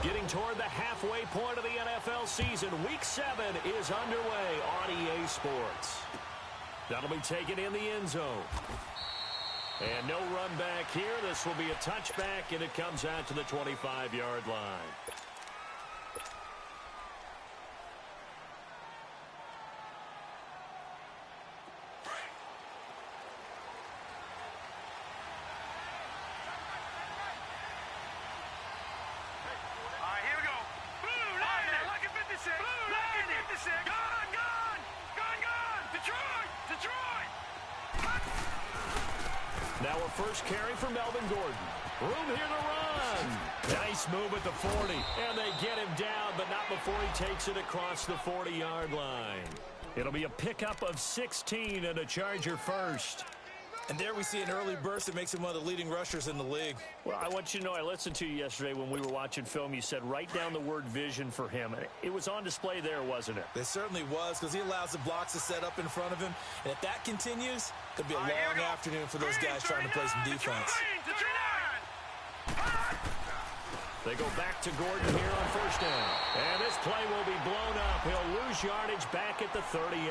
Getting toward the halfway point of the NFL season. Week 7 is underway on EA Sports. That'll be taken in the end zone. And no run back here. This will be a touchback, and it comes out to the 25-yard line. Now a first carry for Melvin Gordon. Room here to run. Nice move at the 40. And they get him down, but not before he takes it across the 40-yard line. It'll be a pickup of 16 and a Charger first. And there we see an early burst that makes him one of the leading rushers in the league. Well, I want you to know, I listened to you yesterday when we were watching film. You said write down the word vision for him. It was on display there, wasn't it? It certainly was, because he allows the blocks to set up in front of him. And if that continues, it'll be a long afternoon for those guys trying to play some defense. They go back to Gordon here on first down. And this play will be blown up. He'll lose yardage back at the 38.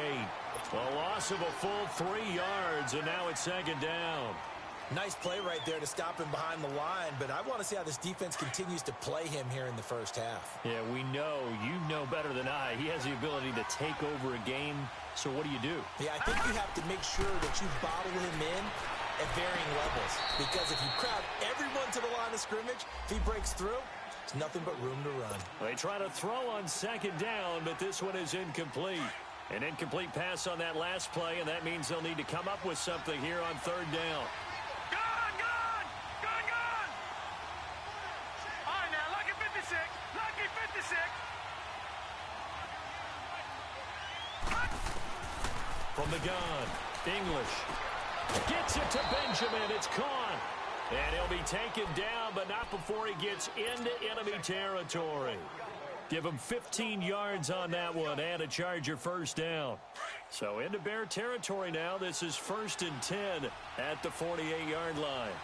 A loss of a full 3 yards, and now it's second down. Nice play right there to stop him behind the line, but I want to see how this defense continues to play him here in the first half. Yeah, we know. You know better than I. He has the ability to take over a game, so what do you do? Yeah, I think you have to make sure that you bottle him in at varying levels, because if you crowd everyone to the line of scrimmage, if he breaks through, there's nothing but room to run. They try to throw on second down, but this one is incomplete. An incomplete pass on that last play, and that means they'll need to come up with something here on third down. Gone! All right, now, lucky 56. From the gun, English gets it to Benjamin. It's caught. And he'll be taken down, but not before he gets into enemy territory. Give him 15 yards on that one and a Charger first down. So into Bear territory now. This is 1st and 10 at the 48-yard line.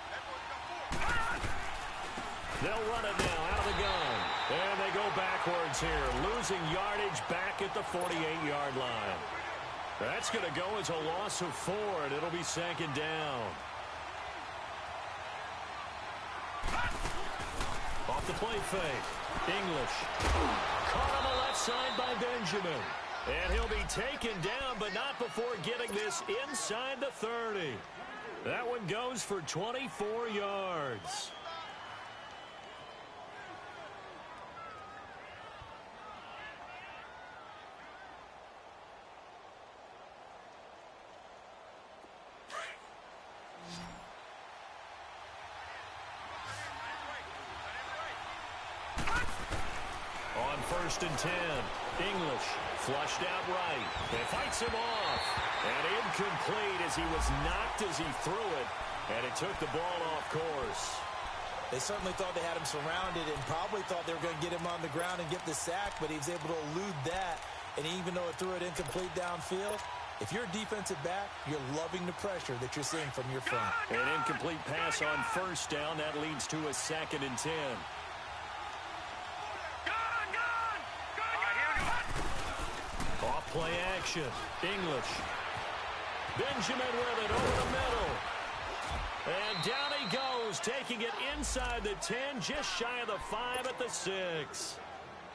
They'll run it now out of the gun. And they go backwards here, losing yardage back at the 48-yard line. That's going to go as a loss of 4, and it'll be second down. Off the play fake. English. Caught on the left side by Benjamin. And he'll be taken down, but not before getting this inside the 30. That one goes for 24 yards. On 1st and 10, English flushed out right. It fights him off. And incomplete as he was knocked as he threw it. And it took the ball off course. They certainly thought they had him surrounded and probably thought they were going to get him on the ground and get the sack, but he was able to elude that. And even though it threw it incomplete downfield, if you're a defensive back, you're loving the pressure that you're seeing from your front. An incomplete pass on first down. That leads to a 2nd and 10. Off play action. English. Benjamin with it over the middle. And down he goes, taking it inside the 10, just shy of the 5 at the 6.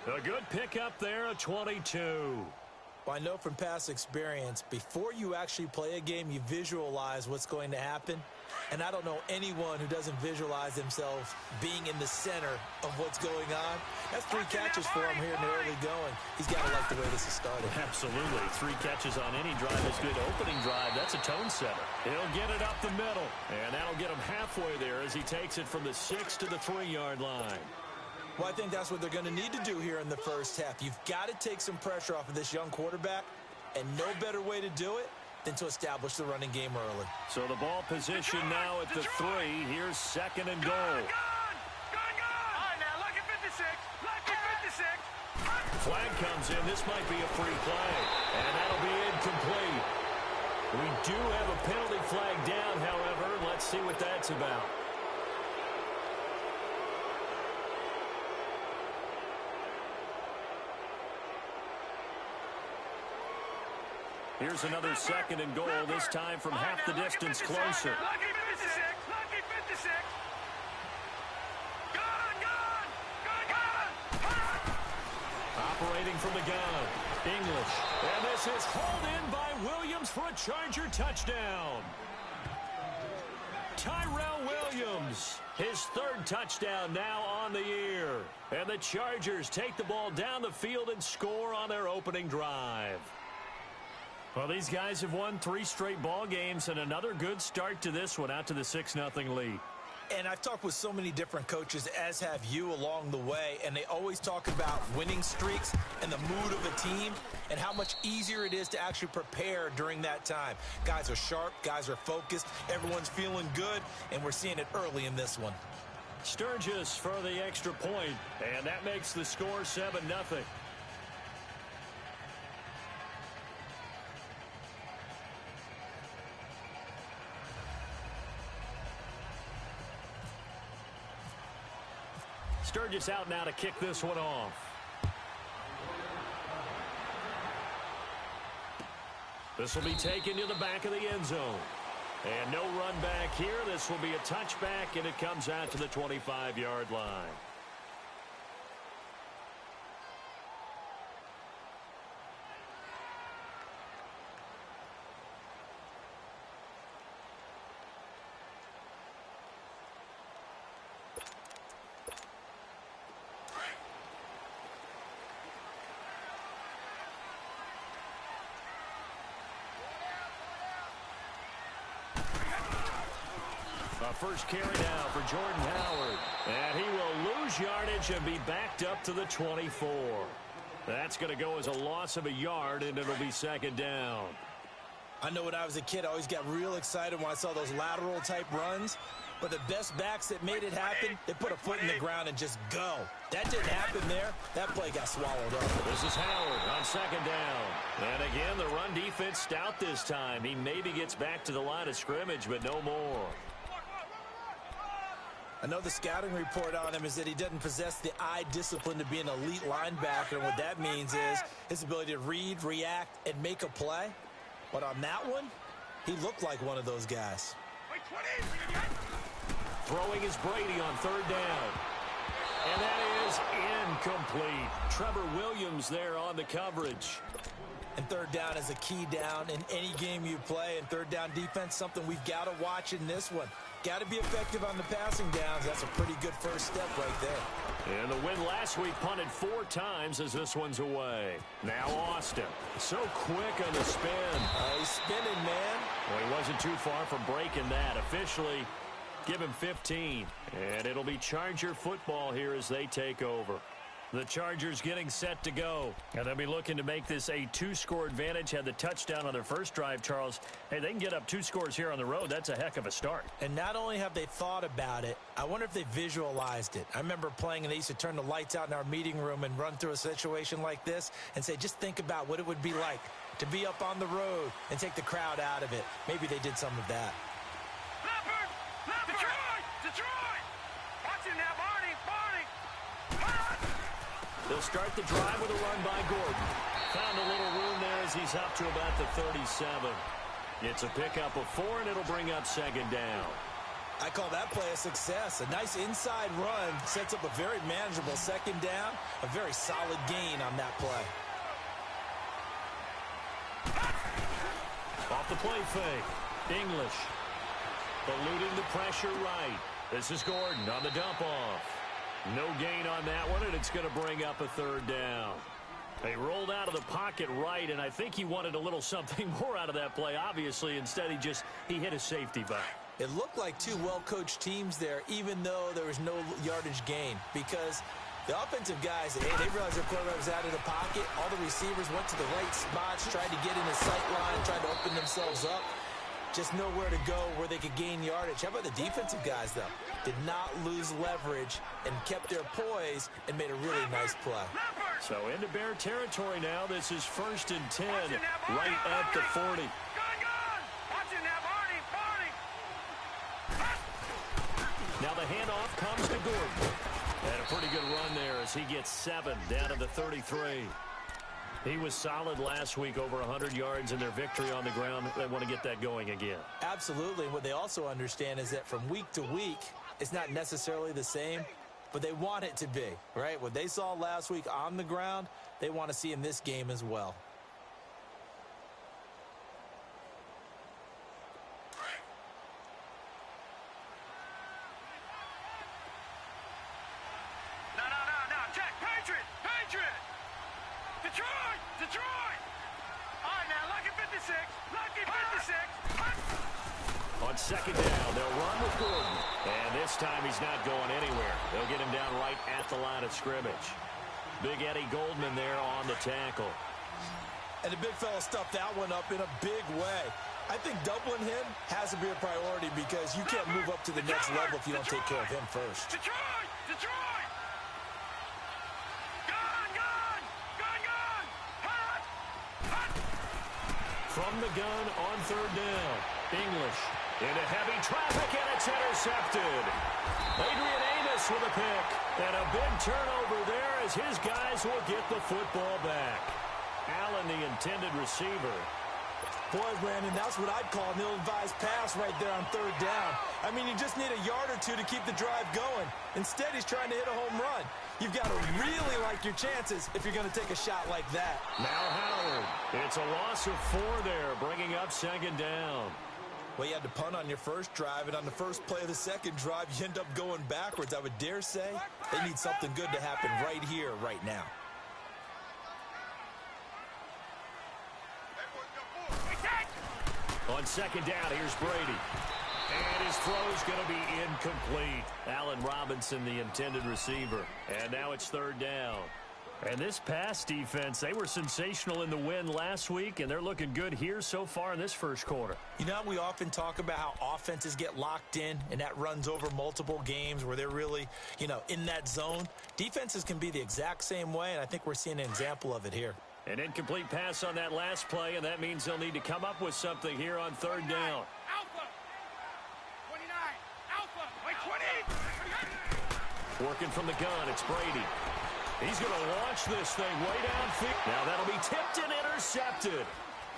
A good pickup there, a 22. Well, I know from past experience, before you actually play a game, you visualize what's going to happen. And I don't know anyone who doesn't visualize themselves being in the center of what's going on. That's 3 catches for him here in the early going. He's got to like the way this is started. Absolutely. 3 catches on any drive is good. Opening drive, that's a tone setter. He'll get it up the middle. And that'll get him halfway there as he takes it from the 6 to the 3-yard line. Well, I think that's what they're going to need to do here in the first half. You've got to take some pressure off of this young quarterback, and no better way to do it than to establish the running game early. So the ball position now at the 3. Here's 2nd and goal. All right, now, lucky 56. Flag comes in. This might be a free play, and that'll be incomplete. We do have a penalty flag down, however. Let's see what that's about. Here's another second and goal, this time from half the distance closer. Lucky 56. Lucky 56. Gun. Operating from the gun. English. And this is hauled in by Williams for a Charger touchdown. Tyrell Williams, his third touchdown now on the year. And the Chargers take the ball down the field and score on their opening drive. Well, these guys have won 3 straight ball games and another good start to this one out to the 6-0 lead. And I've talked with so many different coaches, as have you, along the way, and they always talk about winning streaks and the mood of a team and how much easier it is to actually prepare during that time. Guys are sharp, guys are focused, everyone's feeling good, and we're seeing it early in this one. Sturgis for the extra point, and that makes the score 7-0. Sturgis out now to kick this one off. This will be taken to the back of the end zone. And no run back here. This will be a touchback, and it comes out to the 25-yard line. First carry now for Jordan Howard. And he will lose yardage and be backed up to the 24. That's going to go as a loss of a yard, and it'll be second down. I know when I was a kid, I always got real excited when I saw those lateral-type runs. But the best backs that made it happen, they put a foot in the ground and just go. That didn't happen there. That play got swallowed up. This is Howard on second down. And again, the run defense stout this time. He maybe gets back to the line of scrimmage, but no more. I know the scouting report on him is that he doesn't possess the eye discipline to be an elite linebacker. And what that means is his ability to read, react, and make a play. But on that one, he looked like one of those guys. Throwing is Brady on third down. And that is incomplete. Trevor Williams there on the coverage. And third down is a key down in any game you play. And third down defense, something we've got to watch in this one. Got to be effective on the passing downs. That's a pretty good first step right there. And the win last week punted 4 times as this one's away. Now Austin. So quick on the spin. He's spinning, man. Well, he wasn't too far from breaking that. Officially, give him 15. And it'll be Charger football here as they take over. The Chargers getting set to go. And they'll be looking to make this a 2-score advantage. Had the touchdown on their first drive, Charles. Hey, they can get up 2 scores here on the road. That's a heck of a start. And not only have they thought about it, I wonder if they visualized it. I remember playing, and they used to turn the lights out in our meeting room and run through a situation like this and say, just think about what it would be like to be up on the road and take the crowd out of it. Maybe they did some of that. Detroit! Watch it now, Barney! They'll start the drive with a run by Gordon. Found a little room there as he's up to about the 37. It's a pickup of 4, and it'll bring up second down. I call that play a success. A nice inside run sets up a very manageable second down. A very solid gain on that play. Off the play fake. English. Eluding the pressure right. This is Gordon on the dump off. No gain on that one, and it's going to bring up a third down. They rolled out of the pocket right, and I think he wanted a little something more out of that play, obviously. Instead, he hit a safety back. It looked like 2 well-coached teams there, even though there was no yardage gain, because the offensive guys, they realized their quarterback was out of the pocket. All the receivers went to the right spots, tried to get in the sight line, tried to open themselves up. Just nowhere to go where they could gain yardage. How about the defensive guys, though? Did not lose leverage and kept their poise and made a really nice play. So into Bear territory now. This is 1st and 10, right at the 40. Watch it now, Barney! Now the handoff comes to Gordon. And a pretty good run there as he gets 7 down to the 33. He was solid last week, over 100 yards in their victory on the ground. They want to get that going again. Absolutely. And what they also understand is that from week to week, it's not necessarily the same, but they want it to be, right? What they saw last week on the ground, they want to see in this game as well. No. Check. Patriot. Detroit. All right, now, lucky 56. On second down, they'll run with Gordon. And this time he's not going anywhere. They'll get him down right at the line of scrimmage. Big Eddie Goldman there on the tackle. And the big fella stuffed that one up in a big way. I think doubling him has to be a priority because you can't move up to the next level if you don't take care of him first. Detroit. Gun. Hot. From the gun on third down. English into heavy traffic, and it's intercepted. Adrian Amos with a pick. And a big turnover there as his guys will get the football back. Allen, the intended receiver. Boy, Brandon, that's what I'd call an ill-advised pass right there on third down. I mean, you just need a yard or two to keep the drive going. Instead, he's trying to hit a home run. You've got to really like your chances if you're going to take a shot like that. Now Howard. It's a loss of 4 there, bringing up second down. Well, you had to punt on your first drive, and on the first play of the second drive, you end up going backwards. I would dare say they need something good to happen right here, right now. On second down, here's Brady. And his throw's going to be incomplete. Allen Robinson, the intended receiver. And now it's third down. And this pass defense, they were sensational in the win last week, and they're looking good here so far in this first quarter. You know, we often talk about how offenses get locked in, and that runs over multiple games where they're really, in that zone. Defenses can be the exact same way, and I think we're seeing an example of it here. An incomplete pass on that last play, and that means they'll need to come up with something here on third down. Alpha. 29. Alpha. Wait, 20. Working from the gun, it's Brady. He's going to launch this thing way downfield. Now that'll be tipped and intercepted.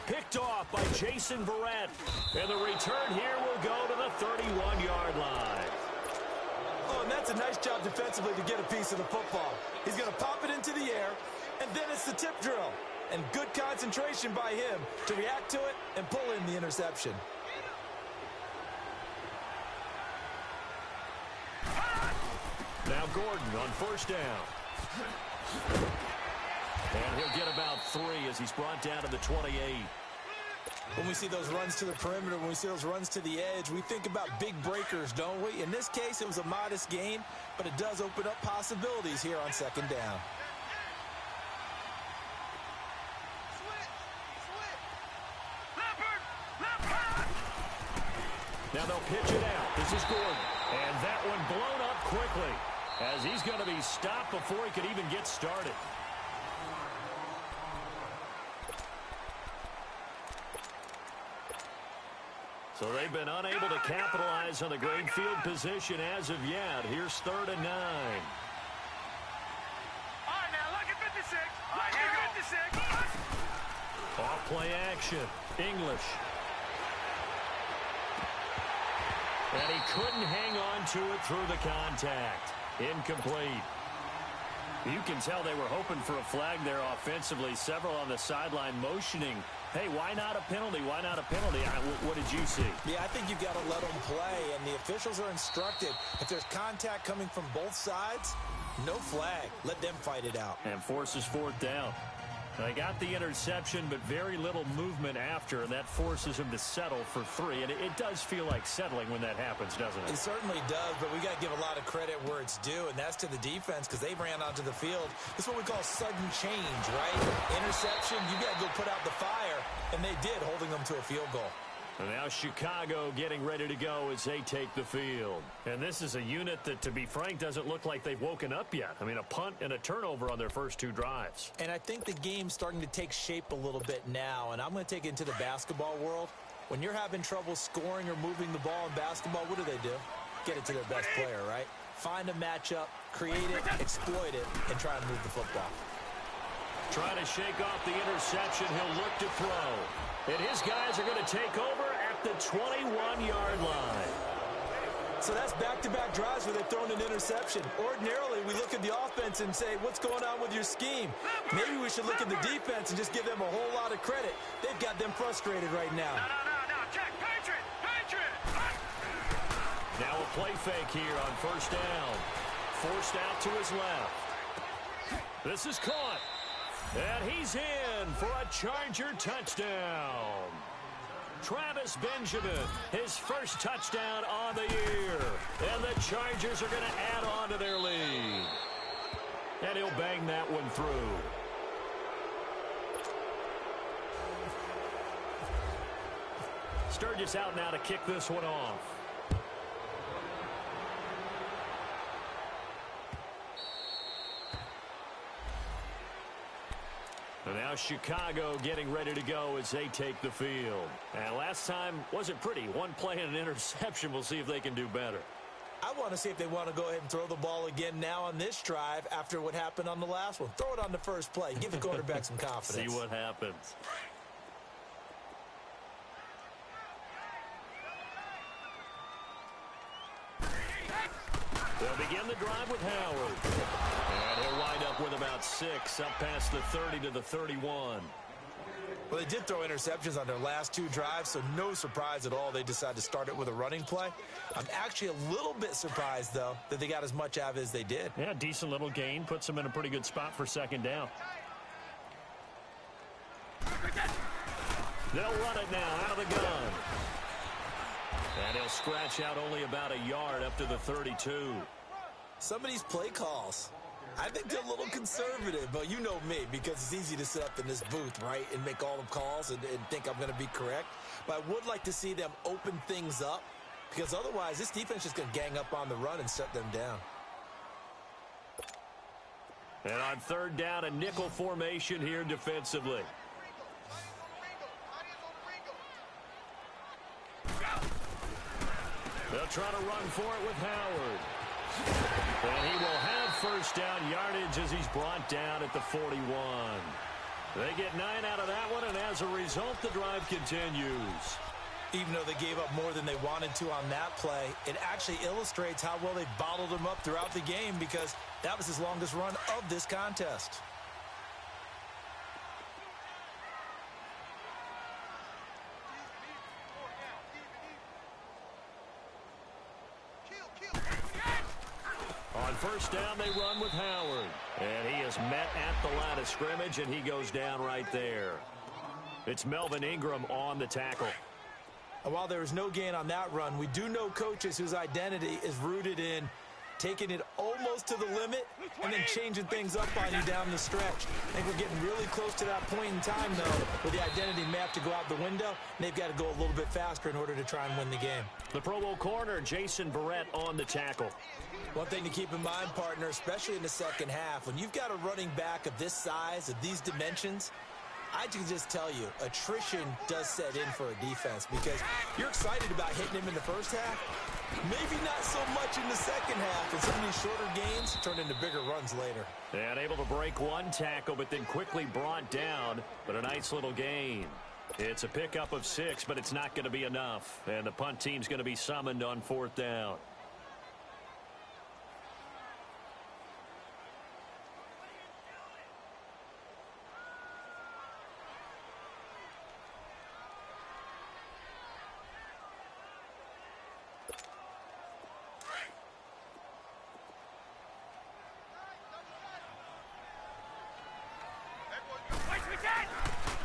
Picked off by Jason Verrett. And the return here will go to the 31-yard line. Oh, and that's a nice job defensively to get a piece of the football. He's going to pop it into the air, and then it's the tip drill. And good concentration by him to react to it and pull in the interception. Now Gordon on first down. And he'll get about 3 as he's brought down to the 28. When we see those runs to the perimeter, when we see those runs to the edge, we think about big breakers, don't we? In this case, it was a modest gain, but it does open up possibilities here on second down. Now they'll pitch it out. This is Gordon. And that one blown up quickly as he's going to be stopped before he could even get started. So they've been unable to capitalize on the great field position as of yet. Here's 3rd and 9. All right, now look at 56. Look at 56. Off play action. English. And he couldn't hang on to it through the contact. Incomplete. You can tell they were hoping for a flag there offensively. Several on the sideline motioning, hey, why not a penalty? Why not a penalty? What did you see? Yeah, I think you've got to let them play, and the officials are instructed. If there's contact coming from both sides, no flag. Let them fight it out. And forces 4th down. They got the interception, but very little movement after, and that forces him to settle for 3. And it does feel like settling when that happens, doesn't it? It certainly does, but we got to give a lot of credit where it's due, and that's to the defense because they ran onto the field. This is what we call sudden change, right? Interception, you got to go put out the fire, and they did, holding them to a field goal. And now Chicago getting ready to go as they take the field. And this is a unit that, to be frank, doesn't look like they've woken up yet. I mean, a punt and a turnover on their first 2 drives. And I think the game's starting to take shape a little bit now, and I'm going to take it into the basketball world. When you're having trouble scoring or moving the ball in basketball, what do? Get it to their best player, right? Find a matchup, create it, exploit it, and try and move the football. Trying to shake off the interception. He'll look to throw. And his guys are going to take over at the 21-yard line. So that's back-to-back drives where they've thrown an interception. Ordinarily, we look at the offense and say, what's going on with your scheme? Maybe we should look at the defense and just give them a whole lot of credit. They've got them frustrated right now. No. Check. Patriot. Now a play fake here on first down. Forced out to his left. This is caught. And he's in for a Charger touchdown. Travis Benjamin, his first touchdown on the year. And the Chargers are going to add on to their lead. And he'll bang that one through. Sturgis out now to kick this one off. And now Chicago getting ready to go as they take the field. And last time wasn't pretty. One play and an interception. We'll see if they can do better. I want to see if they want to go ahead and throw the ball again now on this drive after what happened on the last one. Throw it on the first play. Give the quarterback some confidence. See what happens. They'll begin the drive with Howard. And he'll wind up with about 6 up past the 30 to the 31. Well, they did throw interceptions on their last 2 drives, so no surprise at all they decided to start it with a running play. I'm actually a little bit surprised, though, that they got as much out of it as they did. Yeah, decent little gain. Puts them in a pretty good spot for second down. They'll run it now out of the gun. And he'll scratch out only about a yard up to the 32. Some of these play calls, I think they're a little conservative, but you know me, because it's easy to sit up in this booth, right, and make all the calls and think I'm going to be correct. But I would like to see them open things up, because otherwise this defense is going to gang up on the run and shut them down. And on third down, a nickel formation here defensively. They'll try to run for it with Howard. And he will have first down yardage as he's brought down at the 41. They get 9 out of that one, and as a result, the drive continues. Even though they gave up more than they wanted to on that play, it actually illustrates how well they bottled him up throughout the game, because that was his longest run of this contest. On first down, they run with Howard. And he is met at the line of scrimmage, and he goes down right there. It's Melvin Ingram on the tackle. And while there was no gain on that run, we do know coaches whose identity is rooted in taking it almost to the limit and then changing things up on you down the stretch. I think we're getting really close to that point in time, though, where the identity may have to go out the window, and they've got to go a little bit faster in order to try and win the game. The Pro Bowl corner, Jason Verrett, on the tackle. One thing to keep in mind, partner, especially in the second half, when you've got a running back of this size, of these dimensions, I can just tell you, attrition does set in for a defense, because you're excited about hitting him in the first half, maybe not so much in the second half, and some of these shorter gains turn into bigger runs later. And able to break one tackle, but then quickly brought down, but a nice little gain. It's a pickup of 6, but it's not going to be enough, and the punt team's going to be summoned on fourth down.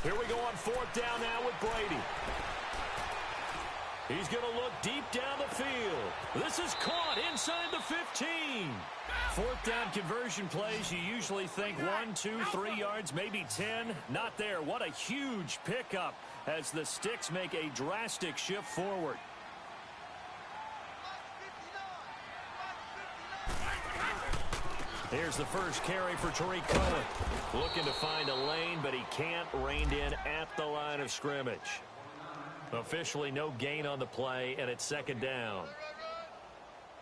Here we go on fourth down now with Brady. He's going to look deep down the field. This is caught inside the 15. Fourth down conversion plays, you usually think 1, 2, 3 yards, maybe 10. Not there. What a huge pickup as the Sticks make a drastic shift forward. Here's the first carry for Tariq Cohen. Looking to find a lane, but he can't. Reined in at the line of scrimmage. Officially no gain on the play, and it's second down.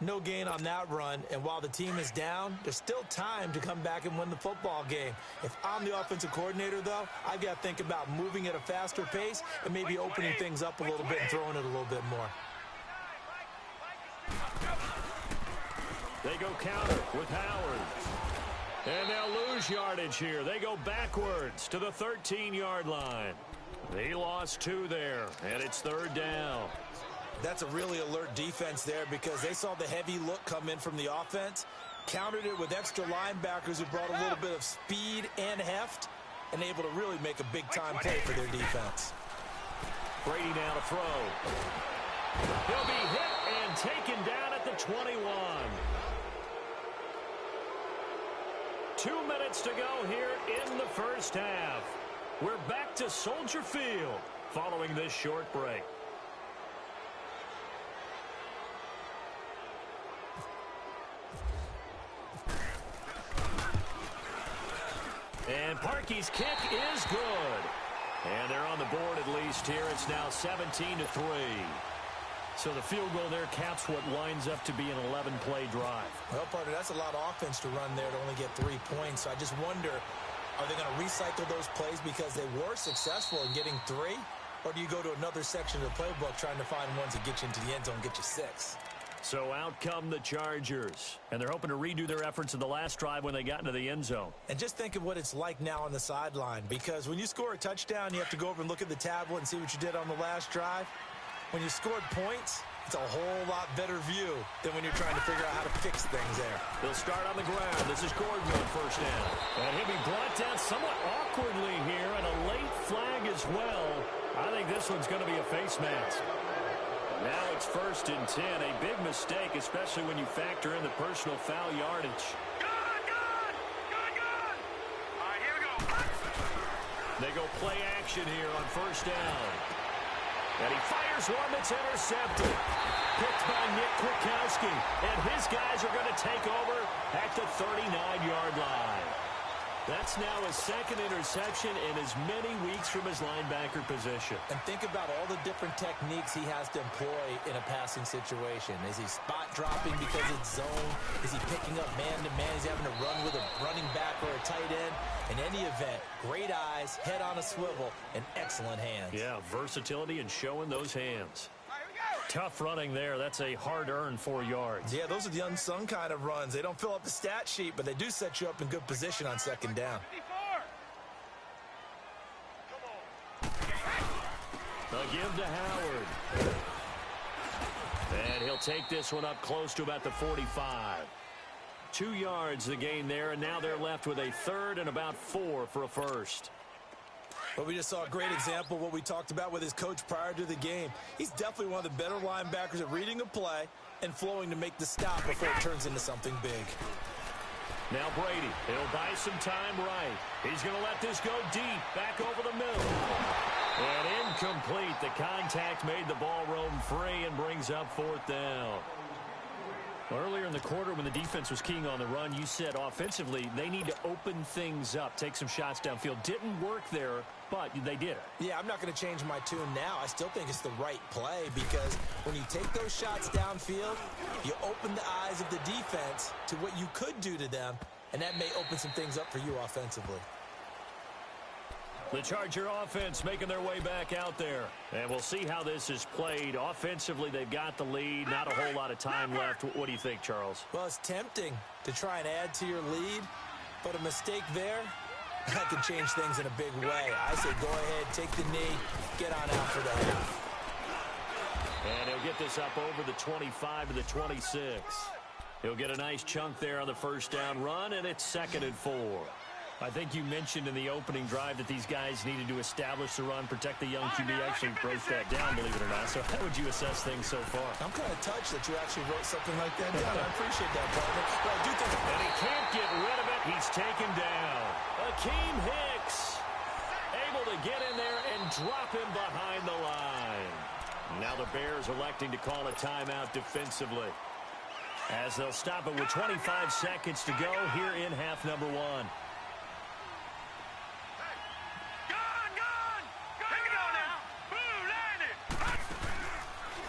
No gain on that run, and while the team is down, there's still time to come back and win the football game. If I'm the offensive coordinator, though, I've got to think about moving at a faster pace and maybe opening things up a little bit and throwing it a little bit more. They go counter with Howard. And they'll lose yardage here. They go backwards to the 13-yard line. He lost 2 there, and it's 3rd down. That's a really alert defense there because they saw the heavy look come in from the offense, countered it with extra linebackers who brought a little bit of speed and heft, and able to really make a big-time play for their defense. Brady now to throw. He'll be hit and taken down at the 21. 2 minutes to go here in the first half. We're back to Soldier Field following this short break. And Parkey's kick is good. And they're on the board at least here. It's now 17-3. So the field goal there caps what winds up to be an 11-play drive. Well, partner, that's a lot of offense to run there to only get 3 points. So I just wonder, are they going to recycle those plays because they were successful in getting 3? Or do you go to another section of the playbook trying to find ones that get you into the end zone and get you 6? So out come the Chargers. And they're hoping to redo their efforts in the last drive when they got into the end zone. And just think of what it's like now on the sideline. Because when you score a touchdown, you have to go over and look at the tablet and see what you did on the last drive. When you scored points, it's a whole lot better view than when you're trying to figure out how to fix things there. They'll start on the ground. This is Gordon on first down. And he'll be brought down somewhat awkwardly here, and a late flag as well. I think this one's going to be a face mask. Now it's 1st and 10. A big mistake, especially when you factor in the personal foul yardage. Good! All right, here we go. They go play action here on first down. And he fires one that's intercepted. Picked by Nick Kwiatkowski. And his guys are going to take over at the 39-yard line. That's now his 2nd interception in as many weeks from his linebacker position. And think about all the different techniques he has to employ in a passing situation. Is he spot dropping because it's zone? Is he picking up man-to-man? Is he having to run with a running back or a tight end? In any event, great eyes, head on a swivel, and excellent hands. Yeah, versatility and showing those hands. Tough running there. That's a hard-earned 4 yards. Yeah, those are the unsung kind of runs. They don't fill up the stat sheet, but they do set you up in good position on 2nd down. They'll give to Howard. And he'll take this one up close to about the 45. 2 yards the gain there, and now they're left with a 3rd and about 4 for a first. But we just saw a great example of what we talked about with his coach prior to the game. He's definitely one of the better linebackers at reading a play and flowing to make the stop before it turns into something big. Now Brady, he'll buy some time right. He's going to let this go deep, back over the middle. And incomplete. The contact made the ball roam free and brings up 4th down. Earlier in the quarter when the defense was keying on the run, you said offensively they need to open things up, take some shots downfield. Didn't work there, but they did it. Yeah, I'm not going to change my tune now. I still think it's the right play because when you take those shots downfield, you open the eyes of the defense to what you could do to them, and that may open some things up for you offensively. The Charger offense making their way back out there. And we'll see how this is played. Offensively, they've got the lead. Not a whole lot of time left. What do you think, Charles? Well, it's tempting to try and add to your lead, but a mistake there, that can change things in a big way. I say go ahead, take the knee, get on out for the half. And he'll get this up over the 25 to the 26. He'll get a nice chunk there on the first down run, and it's 2nd and 4. I think you mentioned in the opening drive that these guys needed to establish the run, protect the young QB. Actually broke that down, believe it or not. So how would you assess things so far? I'm kind of touched that you actually wrote something like that down. I appreciate that, partner. But I do think... And he can't get rid of it. He's taken down. Akeem Hicks able to get in there and drop him behind the line. Now the Bears electing to call a timeout defensively, as they'll stop it with 25 seconds to go here in half number 1.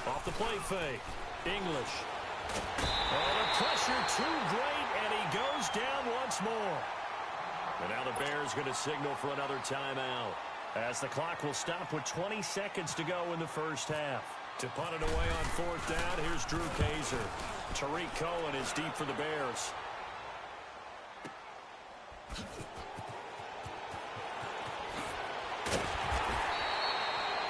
Off the play fake. English Oh, the pressure too great, and he goes down once more. And now the Bears going to signal for another timeout, as the clock will stop with 20 seconds to go in the first half. To punt it away on fourth down, here's Drew Kaiser. Tariq Cohen is deep for the Bears.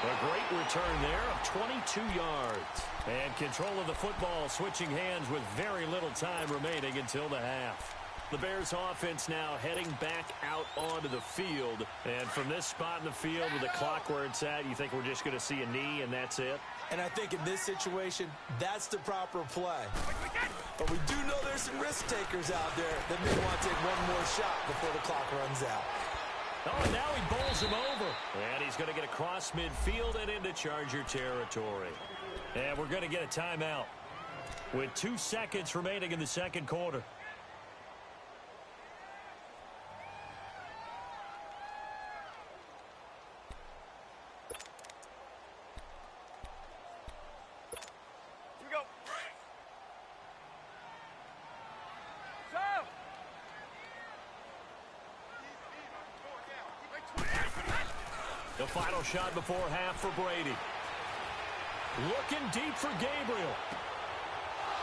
A great return there of 22 yards. And control of the football switching hands with very little time remaining until the half. The Bears offense now heading back out onto the field. And from this spot in the field with the clock where it's at, you think we're just going to see a knee and that's it? And I think in this situation, that's the proper play. But we do know there's some risk takers out there that may want to take one more shot before the clock runs out. Oh, and now he bowls him over. And he's going to get across midfield and into Charger territory. And we're going to get a timeout with 2 seconds remaining in the second quarter. The final shot before half for Brady. Looking deep for Gabriel.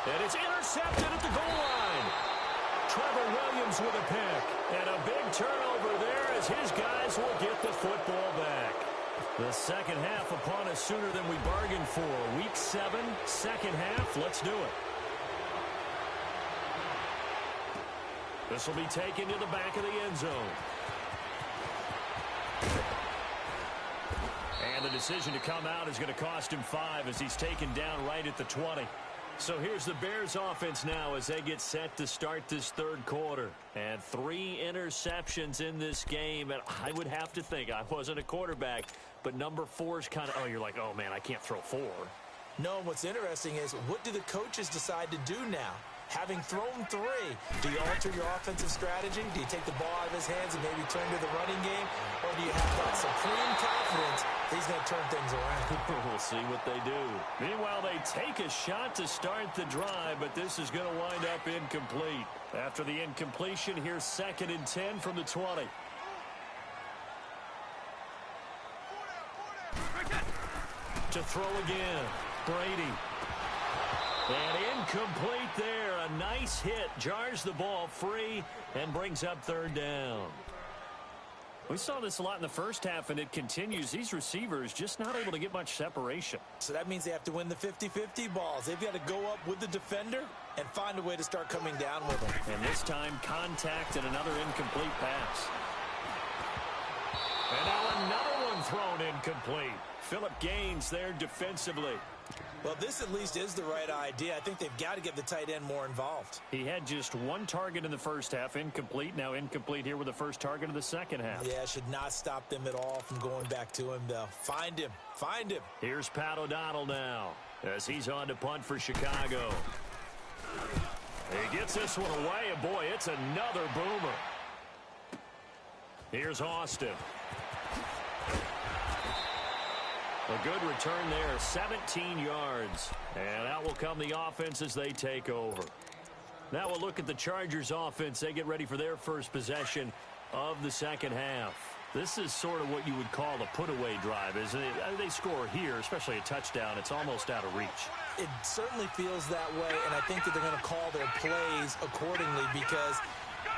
And it's intercepted at the goal line. Trevor Williams with a pick. And a big turnover there as his guys will get the football back. The second half upon us sooner than we bargained for. Week 7, second half. Let's do it. This will be taken to the back of the end zone. And the decision to come out is going to cost him 5 as he's taken down right at the 20. So here's the Bears offense now as they get set to start this third quarter. And 3 interceptions in this game. And I would have to think, I wasn't a quarterback, but number 4 is kind of, oh, you're like, oh, man, I can't throw 4. No, and what's interesting is, what do the coaches decide to do now? Having thrown 3, do you alter your offensive strategy? Do you take the ball out of his hands and maybe turn to the running game? Or do you have that supreme confidence that he's going to turn things around? We'll see what they do. Meanwhile, they take a shot to start the drive, but this is going to wind up incomplete. After the incompletion, here's 2nd and 10 from the 20. To throw again, Brady. And incomplete there. A nice hit. Jars the ball free and brings up 3rd down. We saw this a lot in the first half, and it continues. These receivers just not able to get much separation. So that means they have to win the 50-50 balls. They've got to go up with the defender and find a way to start coming down with them. And this time, contact and another incomplete pass. And now another one thrown incomplete. Phillip Gaines there defensively. Well, this at least is the right idea. I think they've got to get the tight end more involved. He had just 1 target in the first half, incomplete. Now incomplete here with the first target of the second half. Yeah, should not stop them at all from going back to him, though. Find him. Find him. Here's Pat O'Donnell now as he's on to punt for Chicago. He gets this one away, and boy, it's another boomer. Here's Austin. A good return there, 17 yards. And out will come the offense as they take over. Now we'll look at the Chargers offense. They get ready for their first possession of the second half. This is sort of what you would call a put-away drive, isn't it? They score here, especially a touchdown. It's almost out of reach. It certainly feels that way, and I think that they're going to call their plays accordingly, because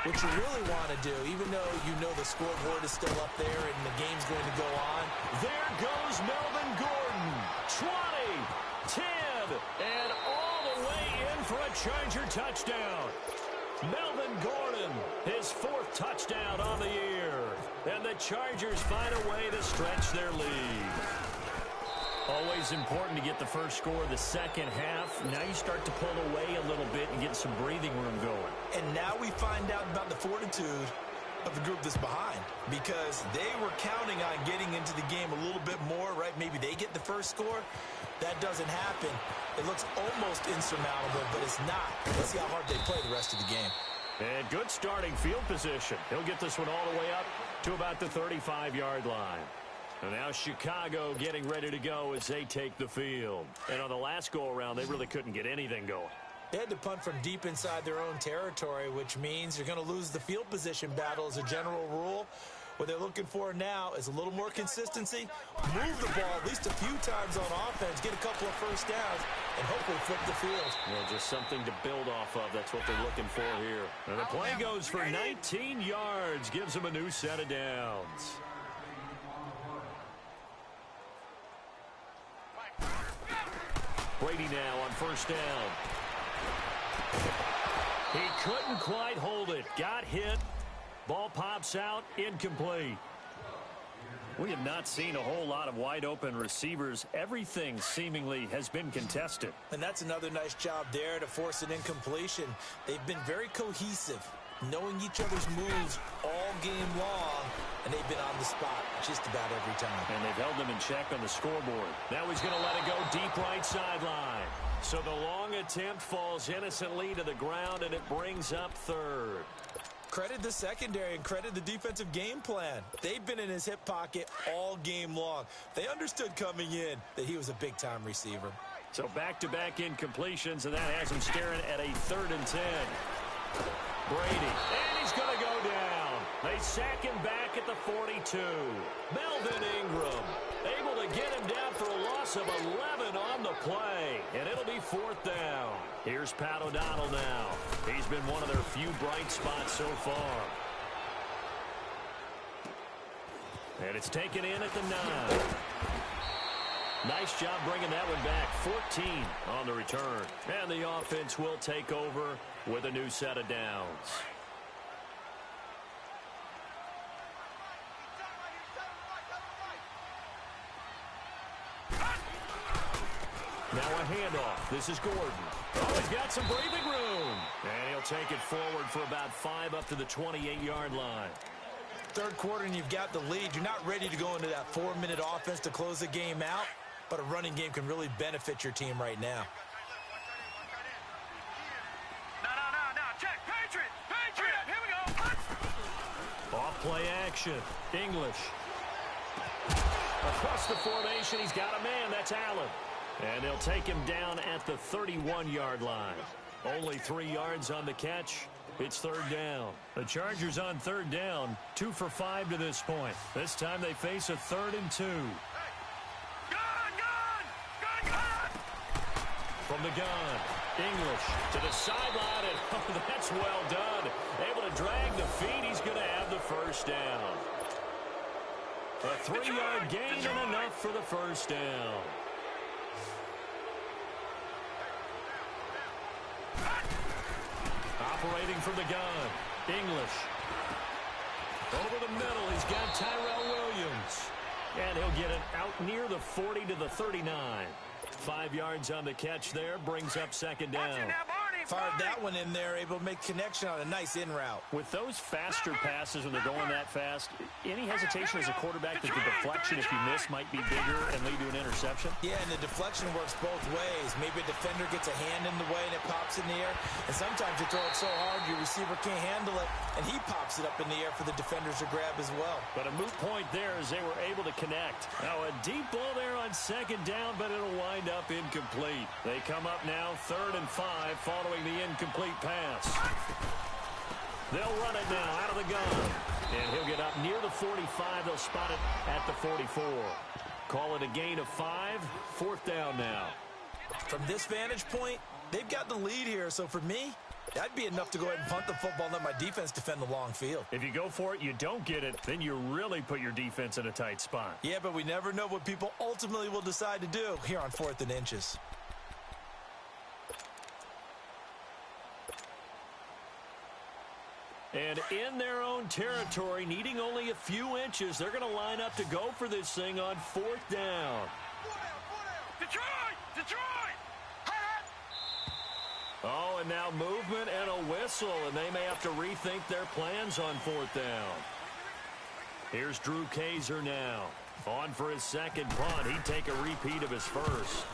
what you really want to do, even though you know the scoreboard is still up there and the game's going to go on. There goes Melvin Gordon. 20, 10, and all the way in for a Charger touchdown. Melvin Gordon, his 4th touchdown on the year. And the Chargers find a way to stretch their lead. Always important to get the first score of the second half. Now you start to pull away a little bit and get some breathing room going. And now we find out about the fortitude of the group that's behind, because they were counting on getting into the game a little bit more, right? Maybe they get the first score. That doesn't happen. It looks almost insurmountable, but it's not. Let's see how hard they play the rest of the game. And good starting field position. He'll get this one all the way up to about the 35-yard line. And now Chicago getting ready to go as they take the field. And on the last go-around, they really couldn't get anything going. They had to punt from deep inside their own territory, which means you're going to lose the field position battle as a general rule. What they're looking for now is a little more consistency, move the ball at least a few times on offense, get a couple of first downs, and hopefully flip the field. Well, just something to build off of. That's what they're looking for here. And the play goes for 19 yards, gives them a new set of downs. Brady now on first down. He couldn't quite hold it. Got hit. Ball pops out, incomplete. We have not seen a whole lot of wide-open receivers. Everything seemingly has been contested. And that's another nice job there to force an incompletion. They've been very cohesive, knowing each other's moves all game long, and they've been on the spot just about every time. And they've held them in check on the scoreboard. Now he's going to let it go deep right sideline. So the long attempt falls innocently to the ground, and it brings up third. Credit the secondary and credit the defensive game plan. They've been in his hip pocket all game long. They understood coming in that he was a big-time receiver. So back-to-back incompletions, and that has him staring at a 3rd and 10. Brady, and he's going to go down. They sack him back at the 42. Melvin Ingram able to get him down for a loss of 11 on the play, and it'll be 4th down. Here's Pat O'Donnell now. He's been one of their few bright spots so far. And it's taken in at the 9. Nice job bringing that one back. 14 on the return. And the offense will take over with a new set of downs. Now a handoff. This is Gordon. Oh, he's got some breathing room. And he'll take it forward for about 5 up to the 28-yard line. Third quarter and you've got the lead. You're not ready to go into that 4-minute offense to close the game out, but a running game can really benefit your team right now. No. Check. Patriot. Here we go. Off play action. English. Across the formation, he's got a man. That's Allen. And they'll take him down at the 31-yard line. Only 3 yards on the catch. It's 3rd down. The Chargers on 3rd down, 2 for 5 to this point. This time they face a 3rd and 2. Gun! From the gun, English to the sideline, and oh, that's well done. Able to drag the feet. He's going to have the first down. A 3-yard gain and enough for the first down. Operating from the gun, English. Over the middle, he's got Tyrell Williams. And he'll get it out near the 40 to the 39. 5 yards on the catch there, brings up 2nd down. Fired that one in there, able to make connection on a nice in route. With those faster passes when they're going that fast, any hesitation as a quarterback that the deflection, if you miss, might be bigger and lead to an interception? Yeah, and the deflection works both ways. Maybe a defender gets a hand in the way and it pops in the air. And sometimes you throw it so hard your receiver can't handle it, and he pops it up in the air for the defenders to grab as well. But a moot point there as they were able to connect. Now a deep ball there on 2nd down, but it'll wind up incomplete. They come up now 3rd and 5 following the incomplete pass. They'll run it now out of the gun. And he'll get up near the 45. They'll spot it at the 44. Call it a gain of 5. 4th down now. From this vantage point, they've got the lead here. So for me, that'd be enough to go ahead and punt the football and let my defense defend the long field. If you go for it, you don't get it, then you really put your defense in a tight spot. Yeah, but we never know what people ultimately will decide to do here on 4th and inches. And in their own territory, needing only a few inches, they're going to line up to go for this thing on 4th down. Detroit! Oh, and now movement and a whistle, and they may have to rethink their plans on 4th down. Here's Drew Kaiser now. On for his 2nd punt. He'd take a repeat of his first.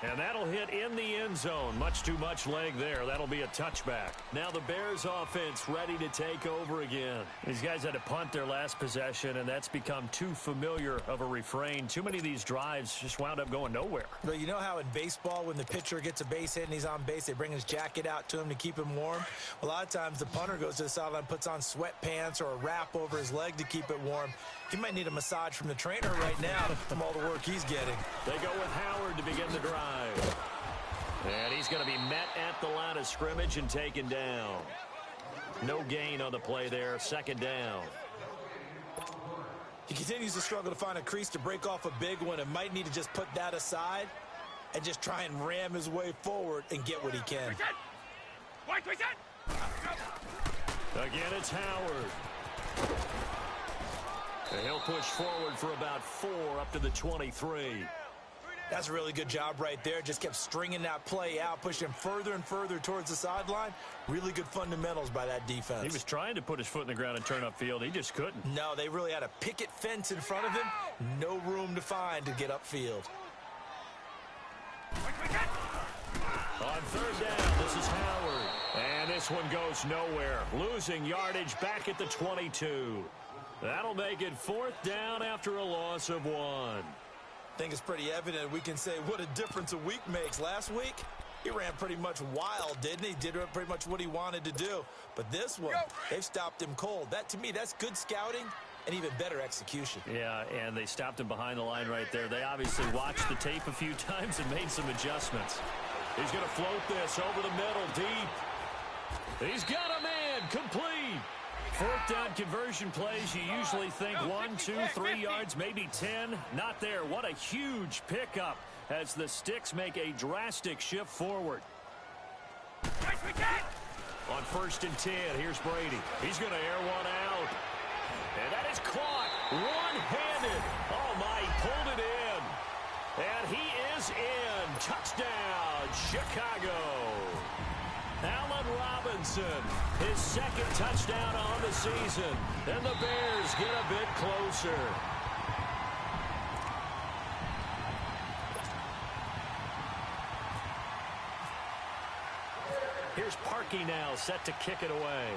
And that'll hit in the end zone. Much too much leg there. That'll be a touchback. Now the Bears offense ready to take over again. These guys had to punt their last possession, and that's become too familiar of a refrain. Too many of these drives just wound up going nowhere. Well, you know how in baseball when the pitcher gets a base hit and he's on base, they bring his jacket out to him to keep him warm? A lot of times the punter goes to the sideline, puts on sweatpants or a wrap over his leg to keep it warm. He might need a massage from the trainer right now from all the work he's getting. They go with Howard to begin the drive. And he's going to be met at the line of scrimmage and taken down. No gain on the play there. Second down. He continues to struggle to find a crease to break off a big one and might need to just put that aside and just try and ram his way forward and get what he can. Again, it's Howard. And he'll push forward for about 4 up to the 23. That's a really good job right there. Just kept stringing that play out, pushing him further and further towards the sideline. Really good fundamentals by that defense. He was trying to put his foot in the ground and turn upfield. He just couldn't. No, they really had a picket fence in front of him. No room to find to get upfield. On third down, this is Howard. And this one goes nowhere. Losing yardage back at the 22. That'll make it 4th down after a loss of 1. I think it's pretty evident we can say what a difference a week makes. Last week, he ran pretty much wild, didn't he? Did pretty much what he wanted to do. But this one, they've stopped him cold. That, to me, that's good scouting and even better execution. Yeah, and they stopped him behind the line right there. They obviously watched the tape a few times and made some adjustments. He's going to float this over the middle, deep. He's got a man, complete. 4th down conversion plays, you usually think 1, 2, 3 yards, maybe 10. Not there. What a huge pickup as the Sticks make a drastic shift forward. On 1st and 10, here's Brady. He's going to air one out. And that is caught one-handed. Oh, my, he pulled it in. And he is in. Touchdown, Chicago. Allen Robinson, his 2nd touchdown on the season. And the Bears get a bit closer. Here's Parkey now, set to kick it away.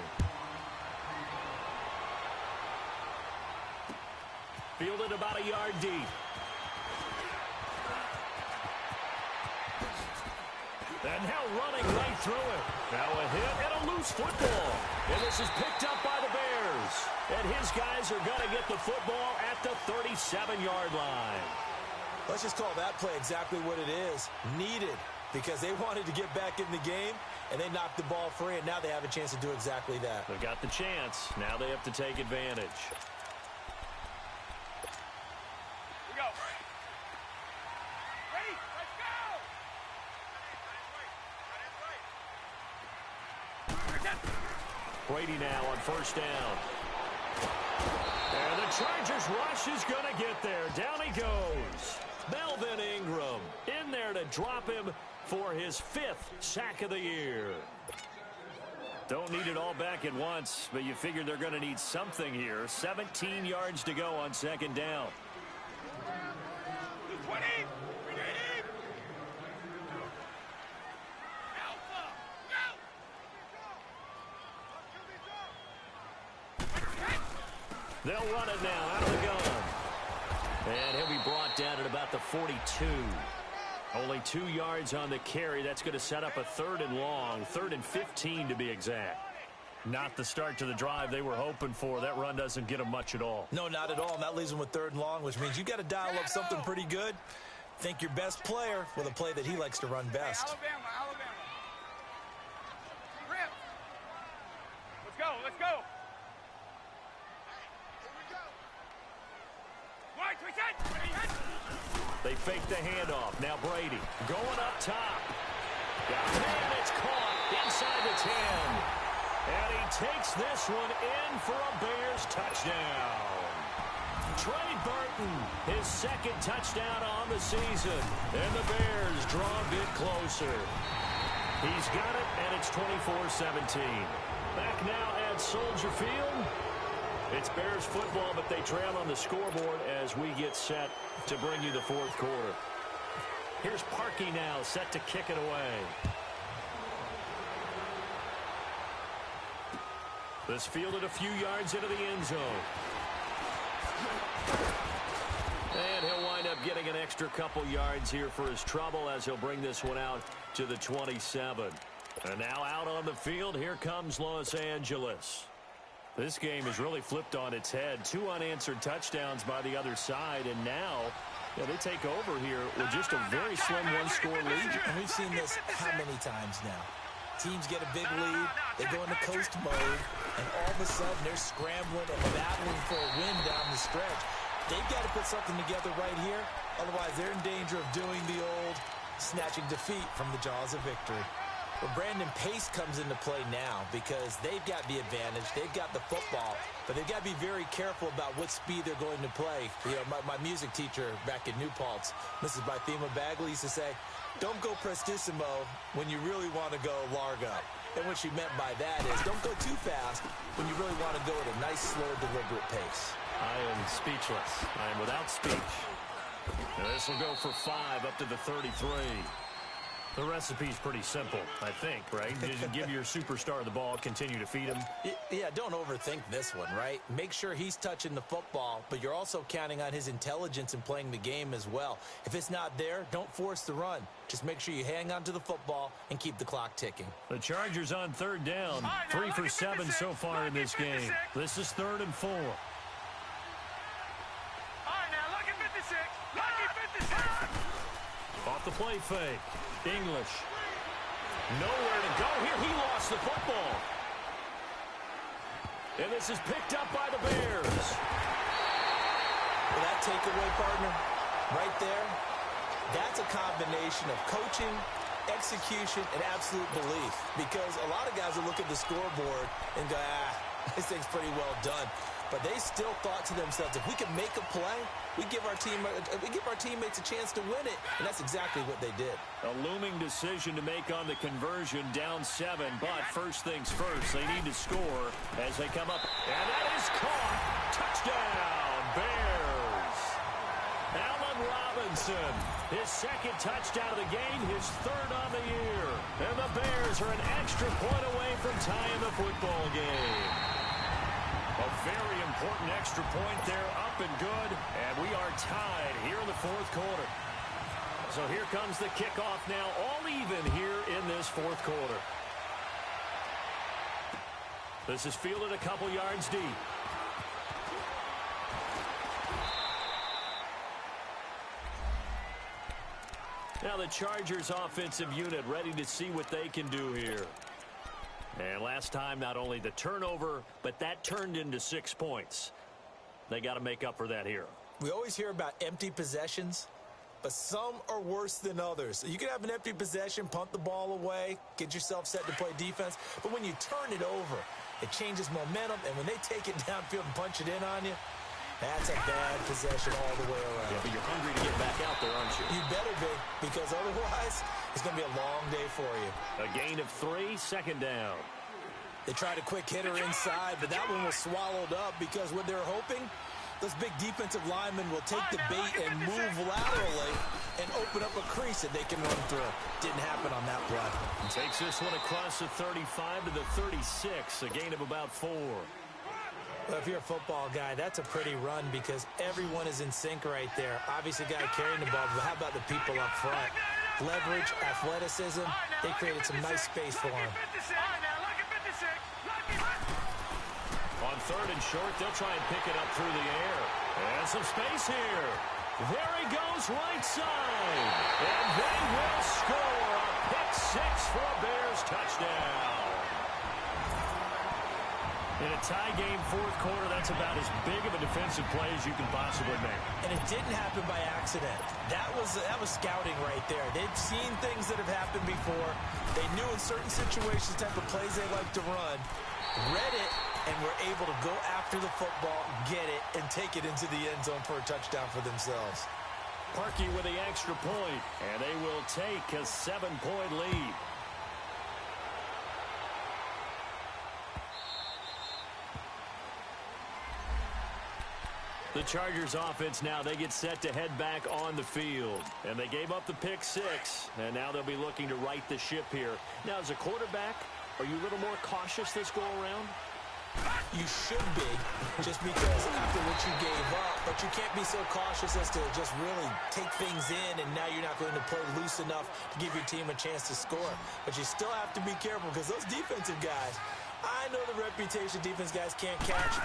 Fielded about a yard deep. And now running right through it. Now a hit and a loose football. And this is picked up by the Bears. And his guys are going to get the football at the 37-yard line. Let's just call that play exactly what it is. Needed, because they wanted to get back in the game, and they knocked the ball free, and now they have a chance to do exactly that. They've got the chance. Now they have to take advantage. Brady now on 1st down. And the Chargers rush is going to get there. Down he goes. Melvin Ingram in there to drop him for his 5th sack of the year. Don't need it all back at once, but you figure they're going to need something here. 17 yards to go on 2nd down. 20. They'll run it now out of the gun. And he'll be brought down at about the 42. Only 2 yards on the carry. That's going to set up a 3rd and long. 3rd and 15 to be exact. Not the start to the drive they were hoping for. That run doesn't get them much at all. No, not at all. And that leaves them with 3rd and long, which means you got to dial up something pretty good. Think your best player with a play that he likes to run best. Alabama. Let's go. They fake the handoff. Now Brady going up top. And it's caught inside the 10. And he takes this one in for a Bears touchdown. Trey Burton, his 2nd touchdown on the season. And the Bears draw a bit closer. He's got it, and it's 24-17. Back now at Soldier Field. It's Bears football, but they trail on the scoreboard as we get set to bring you the 4th quarter. Here's Parkey now, set to kick it away. This fielded a few yards into the end zone. And he'll wind up getting an extra couple yards here for his trouble as he'll bring this one out to the 27. And now out on the field, here comes Los Angeles. This game is really flipped on its head. 2 unanswered touchdowns by the other side, and now they take over here with just a very slim one-score lead. And we've seen this how many times now? Teams get a big lead, they go into coast mode, and all of a sudden they're scrambling and battling for a win down the stretch. They've got to put something together right here, otherwise they're in danger of doing the old snatching defeat from the jaws of victory. Well, Brandon, pace comes into play now because they've got the advantage. They've got the football, but they've got to be very careful about what speed they're going to play. You know, my music teacher back in New Paltz, Mrs. Bythema Bagley, used to say, don't go prestissimo when you really want to go largo. And what she meant by that is don't go too fast when you really want to go at a nice, slow, deliberate pace. I am speechless. I am without speech. And this will go for 5 up to the 33. The recipe's pretty simple, I think, right? Just give your superstar the ball, continue to feed him. Yeah, don't overthink this one, right? Make sure he's touching the football, but you're also counting on his intelligence in playing the game as well. If it's not there, don't force the run. Just make sure you hang on to the football and keep the clock ticking. The Chargers on 3rd down. 3 for 7 so far in this game. This is 3rd and 4. All right, now look at 56. Lucky 56. Off the play fake. English. Nowhere to go here. He lost the football. And this is picked up by the Bears. Well, that takeaway, partner, right there, that's a combination of coaching, execution, and absolute belief. Because a lot of guys will look at the scoreboard and go, this thing's pretty well done. But they still thought to themselves, if we can make a play, we give our teammates a chance to win it. And that's exactly what they did. A looming decision to make on the conversion, down 7. But first things first, they need to score as they come up. And that is caught. Touchdown, Bears. Allen Robinson, his 2nd touchdown of the game, his 3rd on the year. And the Bears are an extra point away from tying the football game. A very important extra point there, up and good, and we are tied here in the 4th quarter. So here comes the kickoff now, all even here in this 4th quarter. This is fielded a couple yards deep. Now the Chargers offensive unit ready to see what they can do here. And last time, not only the turnover, but that turned into 6 points. They got to make up for that here. We always hear about empty possessions, but some are worse than others. You can have an empty possession, punt the ball away, get yourself set to play defense, but when you turn it over, it changes momentum, and when they take it downfield and punch it in on you, that's a bad possession all the way around. Yeah, but you're hungry to get back out there, aren't you? You better be, because otherwise, it's going to be a long day for you. A gain of 3, 2nd down. They tried a quick hitter inside, but that one was swallowed up because what they're hoping, those big defensive linemen will take the bait and move laterally and open up a crease that they can run through. Didn't happen on that play. Takes this one across the 35 to the 36, a gain of about 4. Well, if you're a football guy, that's a pretty run because everyone is in sync right there. Obviously, guy carrying the ball, but how about the people up front? Leverage, athleticism, they created some nice space for him. On 3rd and short, they'll try and pick it up through the air. And some space here. There he goes right side. And they will score a pick 6 for a Bears touchdown. In a tie game 4th quarter, that's about as big of a defensive play as you can possibly make. And it didn't happen by accident. That was scouting right there. They've seen things that have happened before. They knew in certain situations the type of plays they like to run, read it, and were able to go after the football, get it, and take it into the end zone for a touchdown for themselves. Parkey with the extra point, and they will take a 7-point lead. The Chargers offense now, they get set to head back on the field. And they gave up the pick 6, and now they'll be looking to right the ship here. Now, as a quarterback, are you a little more cautious this go-around? You should be, just because after what you gave up, but you can't be so cautious as to just really take things in, and now you're not going to play loose enough to give your team a chance to score. But you still have to be careful because those defensive guys, I know the reputation defense guys can't catch.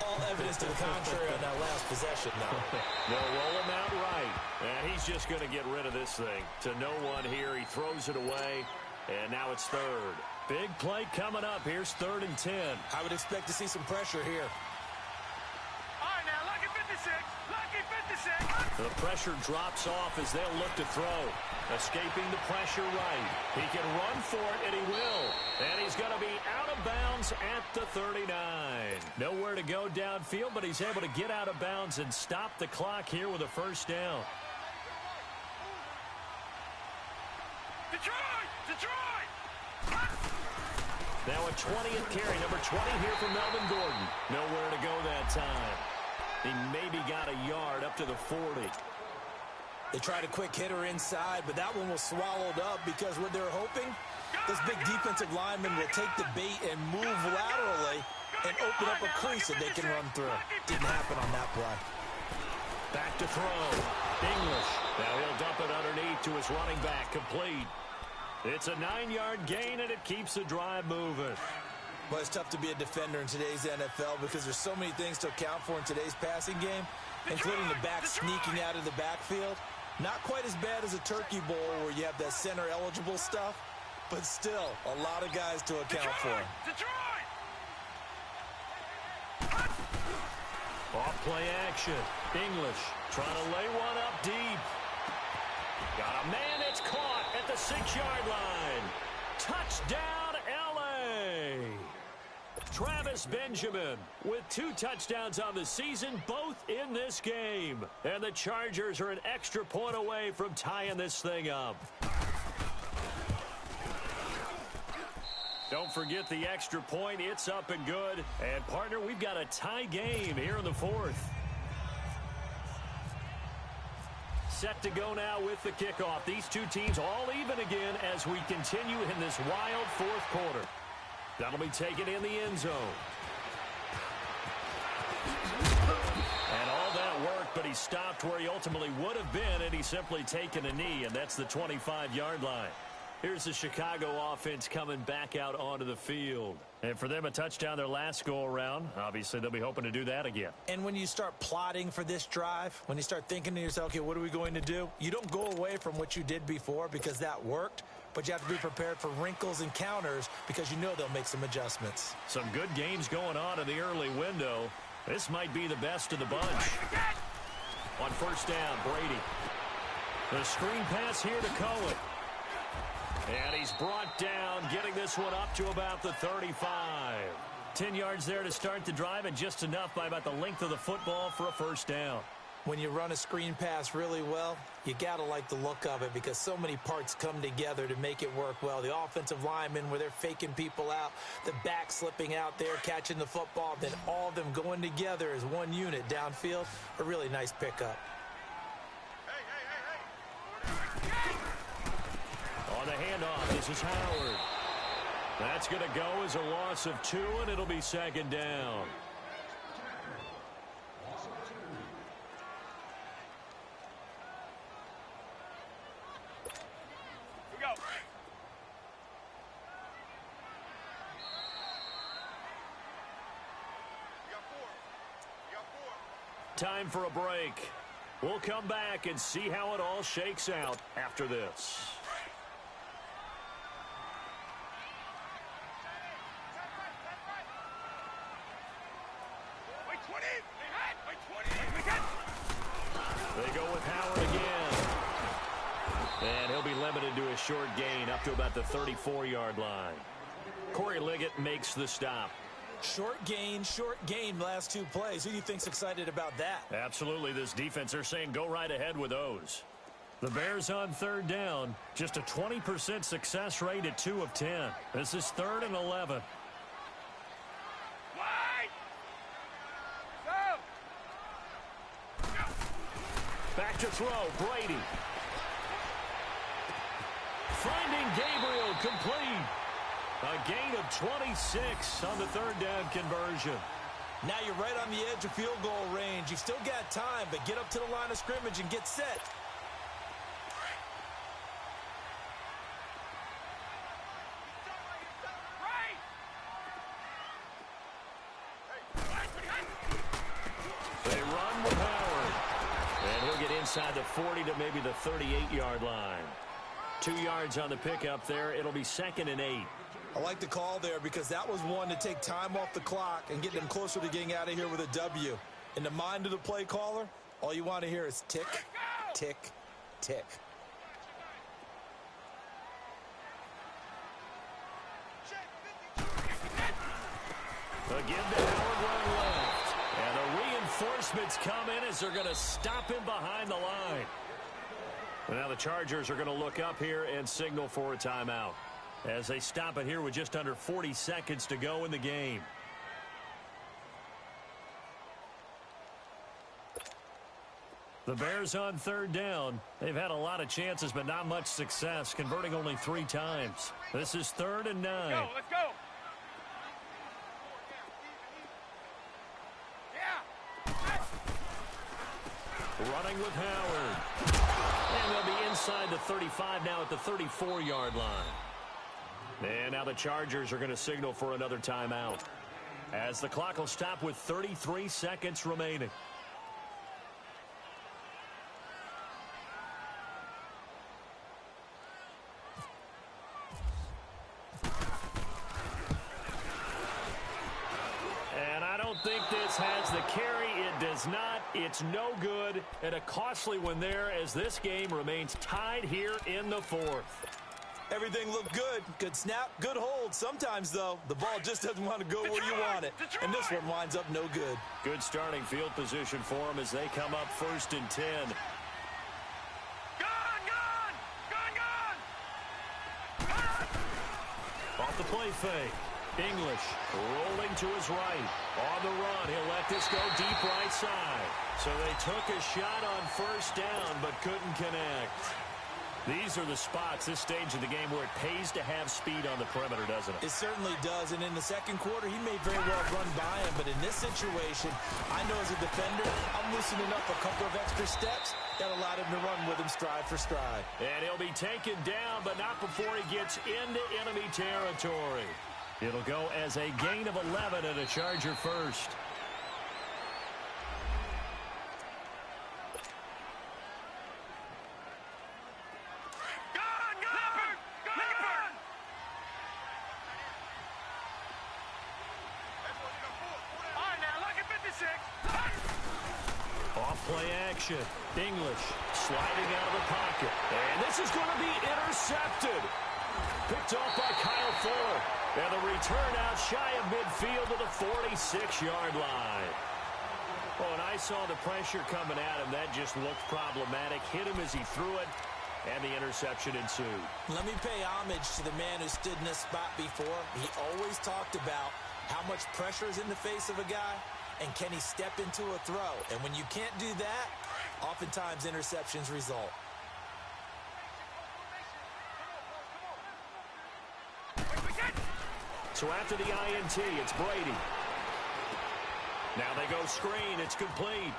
All evidence to the contrary on that last possession, though. They'll roll him out right, and he's just going to get rid of this thing. To no one here, he throws it away, and now it's third. Big play coming up. Here's 3rd and 10. I would expect to see some pressure here. All right, now, lucky 56. Lucky 56. The pressure drops off as they'll look to throw. Escaping the pressure right. He can run for it, and he will. And he's going to be out of bounds at the 39. Nowhere to go downfield, but he's able to get out of bounds and stop the clock here with a first down. Detroit! Detroit! Now a 20th carry, number 20 here for Melvin Gordon. Nowhere to go that time. He maybe got a yard up to the 40. They tried a quick hitter inside, but that one was swallowed up because what they're hoping, this big defensive lineman will take the bait and move laterally and open up a crease that they can run through. Didn't happen on that play. Back to throw. English. Now he'll dump it underneath to his running back. Complete. It's a 9-yard gain, and it keeps the drive moving. Well, it's tough to be a defender in today's NFL because there's so many things to account for in today's passing game, including the back sneaking out of the backfield. Not quite as bad as a turkey bowl where you have that center-eligible stuff, but still a lot of guys to account for. Detroit! Off play action. English trying to lay one up deep. Got a man, it's caught at the 6-yard line. Touchdown, L.A. Travis Benjamin with 2 touchdowns on the season, both in this game. And the Chargers are an extra point away from tying this thing up. Don't forget the extra point. It's up and good. And, partner, we've got a tie game here in the 4th. Set to go now with the kickoff. These two teams all even again as we continue in this wild 4th quarter. That'll be taken in the end zone. And all that work, but he stopped where he ultimately would have been, and he's simply taken a knee, and that's the 25-yard line. Here's the Chicago offense coming back out onto the field. And for them, a touchdown their last go-around. Obviously, they'll be hoping to do that again. And when you start plotting for this drive, when you start thinking to yourself, okay, what are we going to do? You don't go away from what you did before because that worked, but you have to be prepared for wrinkles and counters because you know they'll make some adjustments. Some good games going on in the early window. This might be the best of the bunch. On first down, Brady. The screen pass here to Cohen. And he's brought down, getting this one up to about the 35. 10 yards there to start the drive, and just enough by about the length of the football for a first down. When you run a screen pass really well, you got to like the look of it because so many parts come together to make it work well. The offensive linemen, where they're faking people out, the back slipping out there, catching the football, then all of them going together as one unit downfield. A really nice pickup. On the handoff, this is Howard. That's going to go as a loss of 2, and it'll be second down. We go. Time for a break. We'll come back and see how it all shakes out after this. They go with Howard again. And he'll be limited to a short gain up to about the 34-yard line. Corey Liggett makes the stop. Short gain, last 2 plays. Who do you think's excited about that? Absolutely. This defense, they're saying go right ahead with those. The Bears on third down. Just a 20% success rate at 2 of 10. This is 3rd and 11. Wide. Go. Back to throw, Brady. Finding Gabriel, complete. A gain of 26 on the third down conversion. Now you're right on the edge of field goal range. You've still got time, but get up to the line of scrimmage and get set. They run with Howard. And he'll get inside the 40 to maybe the 38-yard line. 2 yards on the pickup there. It'll be 2nd and 8. I like the call there because that was one to take time off the clock and get them closer to getting out of here with a W. In the mind of the play caller, all you want to hear is tick, tick, tick. Again, the Howard run left. And the reinforcements come in as they're going to stop him behind the line. And now the Chargers are going to look up here and signal for a timeout as they stop it here with just under 40 seconds to go in the game. The Bears on third down. They've had a lot of chances, but not much success, converting only 3 times. This is 3rd and 9. Let's go. Running with Howard. And they'll be inside the 35 now at the 34-yard line. And now the Chargers are going to signal for another timeout as the clock will stop with 33 seconds remaining. And I don't think this has the carry. It does not. It's no good. And a costly one there as this game remains tied here in the 4th. Everything looked good. Good snap, good hold. Sometimes, though, the ball just doesn't want to go where you want it. And this one winds up no good. Good starting field position for them as they come up 1st and 10. Gone! Off the play fake. English rolling to his right. On the run, he'll let this go deep right side. So they took a shot on 1st down but couldn't connect. These are the spots, this stage of the game, where it pays to have speed on the perimeter, doesn't it? It certainly does, and in the second quarter, he may very well run by him, but in this situation, I know as a defender, I'm loosening up a couple of extra steps that allowed him to run with him stride for stride. And he'll be taken down, but not before he gets into enemy territory. It'll go as a gain of 11 and a Charger first. Off-play action. English sliding out of the pocket. And this is going to be intercepted. Picked off by Kyle Fuller. And the return out shy of midfield to the 46-yard line. Oh, and I saw the pressure coming at him. That just looked problematic. Hit him as he threw it, and the interception ensued. Let me pay homage to the man who stood in this spot before. He always talked about how much pressure is in the face of a guy, and can he step into a throw? And when you can't do that, oftentimes interceptions result. So after the INT, it's Brady. Now they go screen. It's complete.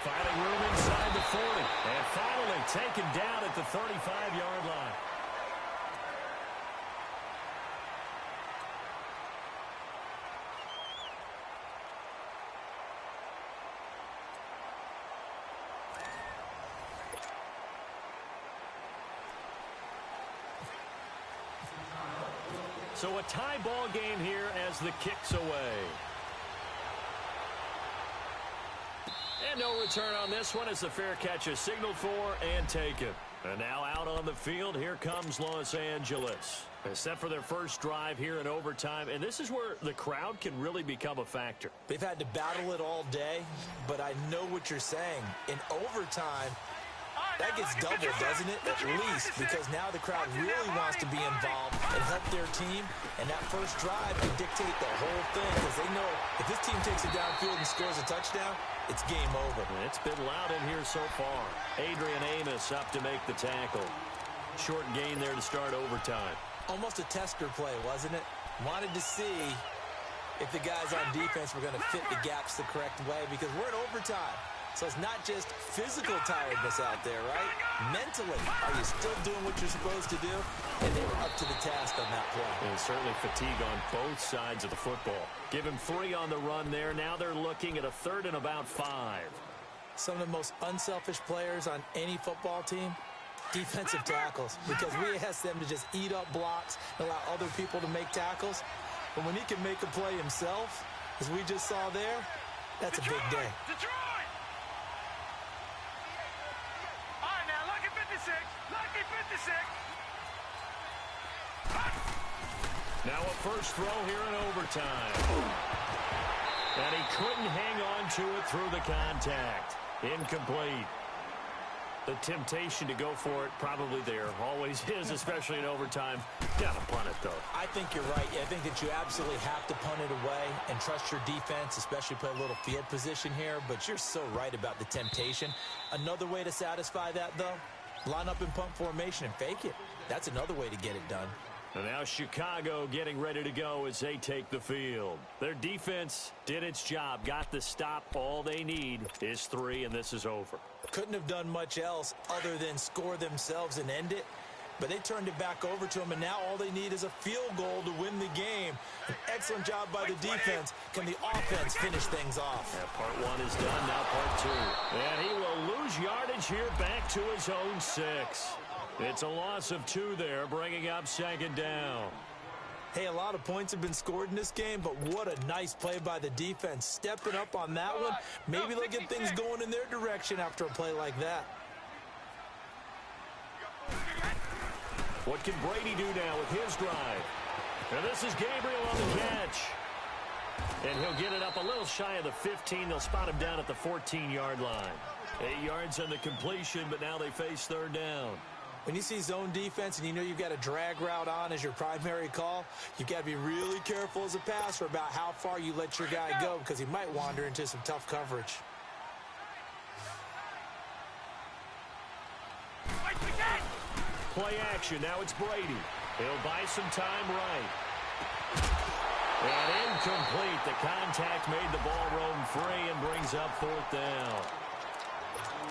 Finding room inside the 40. And finally taken down at the 35-yard line. So a tie ball game here as the kick's away. And no return on this one as the fair catch is signaled for and taken. And now out on the field, here comes Los Angeles. They're set for their first drive here in overtime, and this is where the crowd can really become a factor. They've had to battle it all day, but I know what you're saying. In overtime, That gets doubled, doesn't it? At least, because now the crowd really wants to be involved and help their team, and that first drive can dictate the whole thing because they know if this team takes it downfield and scores a touchdown, it's game over. It's been loud in here so far. Adrian Amos up to make the tackle. Short gain there to start overtime. Almost a tester play, wasn't it? Wanted to see if the guys on defense were going to fit the gaps the correct way because we're in overtime. So it's not just physical tiredness out there, right? Mentally, are you still doing what you're supposed to do? And they were up to the task on that play. And certainly fatigue on both sides of the football. Give him 3 on the run there. Now they're looking at a 3rd and about 5. Some of the most unselfish players on any football team, defensive tackles, because we ask them to just eat up blocks and allow other people to make tackles. But when he can make a play himself, as we just saw there, that's a big day. Detroit! All right, now, lucky 56. Lucky 56. Now a first throw here in overtime. And he couldn't hang on to it through the contact. Incomplete. The temptation to go for it probably there. Always is, especially in overtime. Gotta punt it, though. I think you're right. I think that you absolutely have to punt it away and trust your defense, especially play a little field position here. But you're so right about the temptation. Another way to satisfy that, though, line up in punt formation and fake it. That's another way to get it done. And now Chicago getting ready to go as they take the field. Their defense did its job, got the stop. All they need is 3, and this is over. Couldn't have done much else other than score themselves and end it. But they turned it back over to them, and now all they need is a field goal to win the game. An excellent job by the defense. Can the offense finish things off? Yeah, part 1 is done, now part 2. And he will lose yardage here back to his own 6. It's a loss of 2 there, bringing up 2nd down. Hey, a lot of points have been scored in this game, but what a nice play by the defense. Stepping up on that one, maybe they'll get things going in their direction after a play like that. What can Brady do now with his drive? And this is Gabriel on the catch. And he'll get it up a little shy of the 15. They'll spot him down at the 14-yard line. 8 yards on the completion, but now they face 3rd down. When you see zone defense and you know you've got a drag route on as your primary call, you've got to be really careful as a passer about how far you let your guy go because he might wander into some tough coverage. Play action. Now it's Brady. He'll buy some time right. And incomplete. The contact made the ball roam free and brings up 4th down.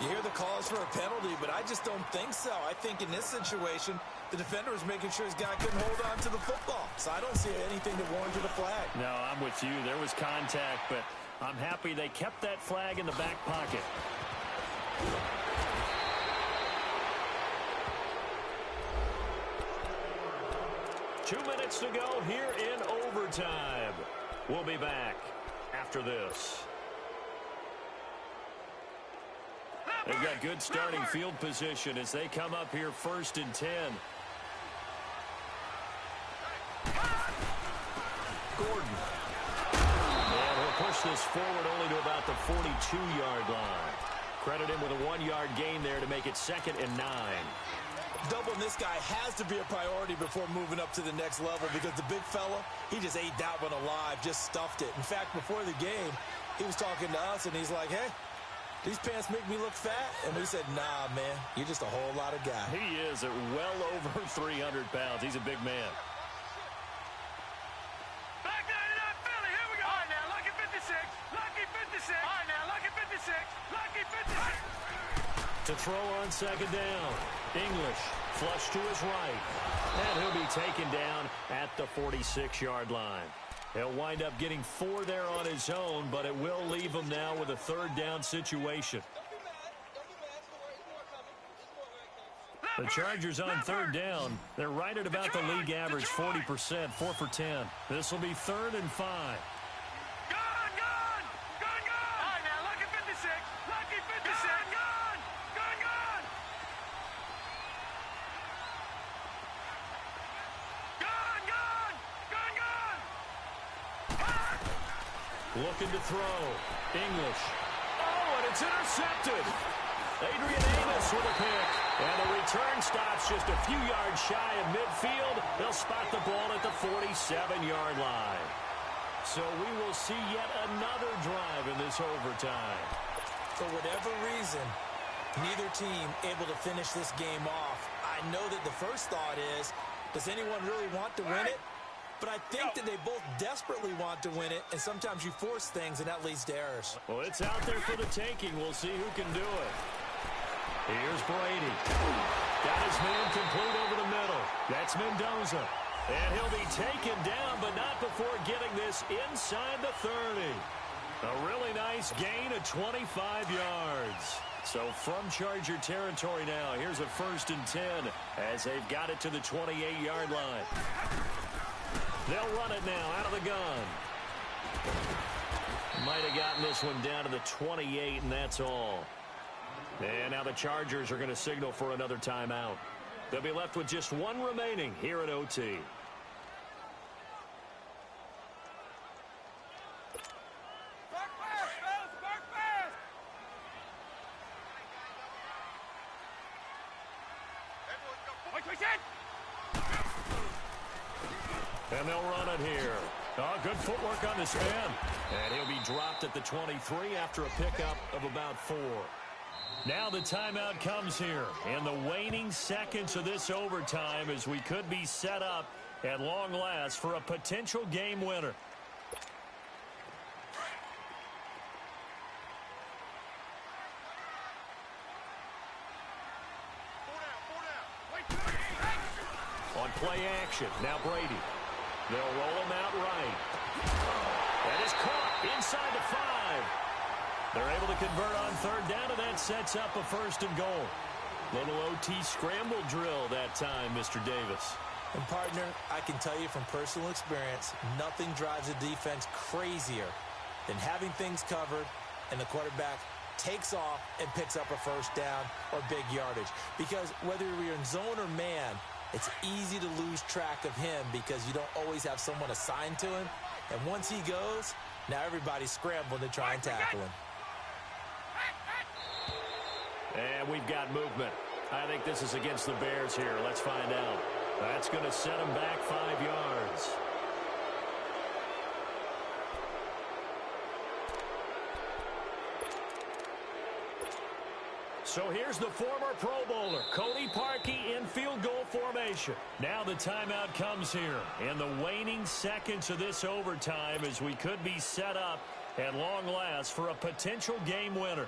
You hear the calls for a penalty, but I just don't think so. I think in this situation, the defender was making sure his guy couldn't hold on to the football. So I don't see anything that warranted a flag. No, I'm with you. There was contact, but I'm happy they kept that flag in the back pocket. Two minutes to go here in overtime. We'll be back after this. They've got good starting field position as they come up here 1st and 10. Gordon. And he'll push this forward only to about the 42-yard line. Credit him with a 1-yard gain there to make it 2nd and 9. Doubling this guy has to be a priority before moving up to the next level because the big fella, he just ate that one alive, just stuffed it. In fact, before the game, he was talking to us, and he's like, hey, these pants make me look fat? And we said, nah, man, you're just a whole lot of guy. He is at well over 300 pounds. He's a big man. Back 99 Philly, here we go. All right, now, lucky 56. Lucky 56. All right, now, lucky 56. Lucky 56. To throw on 2nd down. English flush to his right. And he'll be taken down at the 46-yard line. He'll wind up getting 4 there on his own, but it will leave him now with a 3rd down situation. The Chargers on 3rd down. They're right at about the league average, 40%, 4 for 10. This will be 3rd and 5. Looking to throw. English. Oh, and it's intercepted. Adrian Amos with a pick. And the return stops just a few yards shy of midfield. They'll spot the ball at the 47-yard line. So we will see yet another drive in this overtime. For whatever reason, neither team able to finish this game off. I know that the first thought is, does anyone really want to win it? But I think that they both desperately want to win it, and sometimes you force things, and that leads to errors. Well, it's out there for the taking. We'll see who can do it. Here's Brady. Got his man complete over the middle. That's Mendoza. And he'll be taken down, but not before getting this inside the 30. A really nice gain of 25 yards. So from Charger territory now, here's a 1st and 10 as they've got it to the 28-yard line. They'll run it now out of the gun. Might have gotten this one down to the 28, and that's all. And now the Chargers are going to signal for another timeout. They'll be left with just one remaining here at OT. And they'll run it here. Oh, good footwork on this man. And he'll be dropped at the 23 after a pickup of about 4. Now the timeout comes here in the waning seconds of this overtime as we could be set up at long last for a potential game winner. On play action, now Brady. They'll roll him out right. That is caught inside the 5. They're able to convert on 3rd down, and that sets up a 1st and goal. Little OT scramble drill that time, Mr. Davis. And, partner, I can tell you from personal experience, nothing drives a defense crazier than having things covered and the quarterback takes off and picks up a 1st down or big yardage. Because whether you're in zone or man, it's easy to lose track of him because you don't always have someone assigned to him. And once he goes, now everybody's scrambling to try and tackle him. And we've got movement. I think this is against the Bears here. Let's find out. That's going to set him back 5 yards. So here's the former Pro Bowler, Cody Parkey, in field goal formation. Now the timeout comes here in the waning seconds of this overtime as we could be set up at long last for a potential game winner.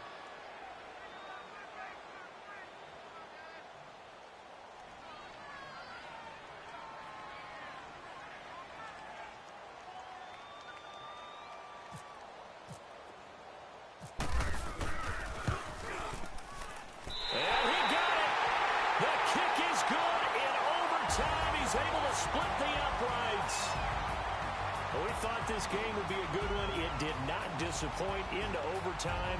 Split the uprights. Well, we thought this game would be a good one. It did not disappoint into overtime.